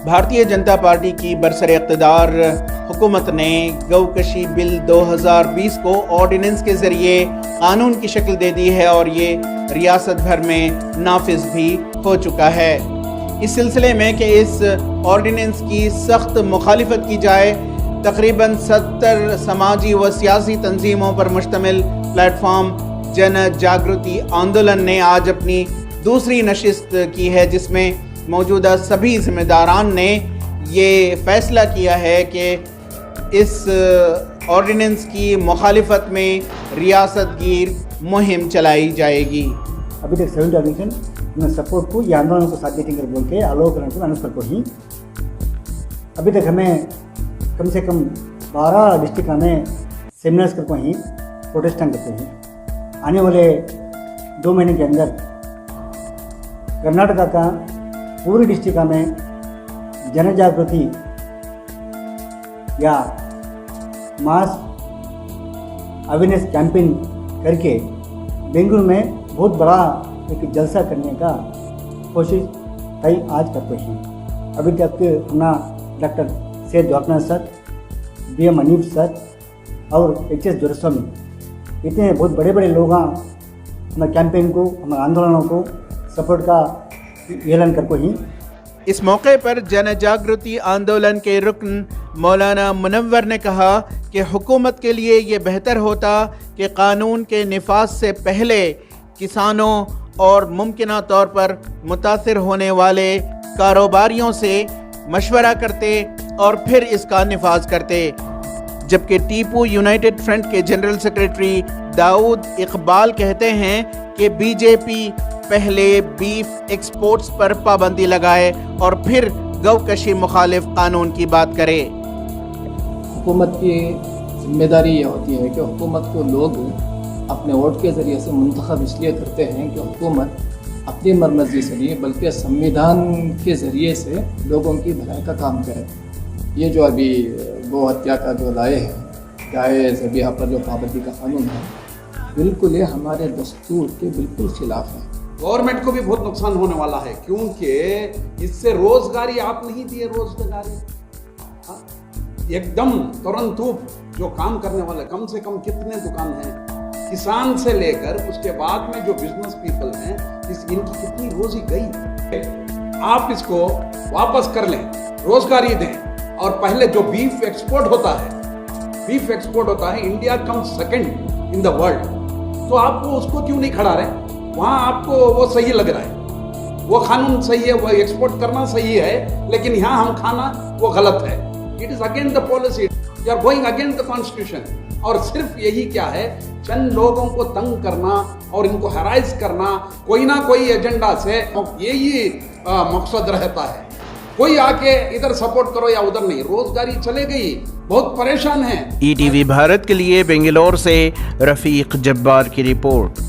Bharatiya Janata party की बरसर इक़्तिदार हुकूमत ने गौकशी बिल 2020 को ऑर्डिनेंस के जरिए कानून की शक्ल दे दी है और ये रियासत भर में नाफिज भी हो चुका है। इस सिलसिले में कि इस ऑर्डिनेंस की सख्त मुखालिफत की जाए, तकरीबन 70 समाजी व सियासी तंजीमों पर मुश्तमिल प्लेटफॉर्म जन जागृति आंदोलन ने आज अपनी दूसरी नशिस्त की है, जिसमें मौजूदा सभी जिम्मेदारान ने ये फैसला किया है कि इस ऑर्डिनेंस की मुखालिफत में रियासत गिर मुहिम चलाई जाएगी। अभी तक 7 ऑर्गेनाइजेशन सपोर्ट को या आंदोलन को साथ देकर बोल के आलोकरण को अनुष्ठान को ही अभी तक हमें कम से कम 12 डिस्ट्रिक्ट में सेमिनार्स करको ही प्रोटेस्टेंट करते हैं। आने वाले 2 महीने के अंदर कर्नाटका का पूरी डिस्ट्रिक्ट में जन जागृति या मास अवेयरनेस कैंपेन करके बेंगलुरु में बहुत बड़ा एक जलसा करने का कोशिश कई आज करते हैं। अभी तक अपना doctor Syed Dwarkanath sir, BM Anif sir और HS जोरास्वामी इतने बहुत बड़े बड़े लोग हमारे कैंपेन को, हमारे आंदोलनों को सपोर्ट का ऐलान करको ही। इस मौके पर जन जागृति आंदोलन के रुकन मौलाना मुनव्वर ने कहा कि हुकूमत के लिए ये बेहतर होता कि कानून के निफाज से पहले किसानों और मुमकिना तौर पर मुतासिर होने वाले कारोबारियों से मशवरा करते और फिर इसका निफाज करते। जबकि टीपू यूनाइटेड फ्रंट के जनरल सेक्रेटरी दाऊद इकबाल कहते हैं कि बीजेपी पहले बीफ एक्सपोर्ट्स पर पाबंदी लगाए और फिर गौकशी मुखालिफ कानून की बात करे। हुकूमत की जिम्मेदारी ये होती है कि हुकूमत को लोग अपने वोट के ज़रिए से मुंतखब इसलिए करते हैं कि हुकूमत अपनी मर्जी से नहीं बल्कि संविधान के ज़रिए से लोगों की भलाई का काम करे। ये जो अभी गौ हत्या का जो लाए हैं, गाय ज़बीहा पर जो पाबंदी का कानून है, बिल्कुल ये हमारे दस्तूर के बिल्कुल खिलाफ है। गवर्नमेंट को भी बहुत नुकसान होने वाला है, क्योंकि इससे रोजगारी आप नहीं दिए, रोजगारी एकदम तुरंत जो काम करने वाले कम से कम कितने दुकान हैं, किसान से लेकर उसके बाद में जो बिजनेस पीपल हैं, इनकी कितनी रोजी गई। आप इसको वापस कर लें, रोजगारी दें। और पहले जो बीफ एक्सपोर्ट होता है, India come second in the world, तो आप उसको क्यों नहीं खड़ा रहे? वहाँ आपको वो सही लग रहा है, वो कानून सही है, वो एक्सपोर्ट करना सही है, लेकिन यहाँ हम खाना वो गलत है। It is against the policy, you are going against the constitution. और सिर्फ यही क्या है, चंद लोगों को तंग करना और इनको हैराइज करना, कोई ना कोई एजेंडा से यही मकसद रहता है। कोई आके इधर सपोर्ट करो या उधर नहीं, रोजगारी चले गई, बहुत परेशान है। ETV भारत के लिए बेंगलोर से रफीक जब्बार की रिपोर्ट।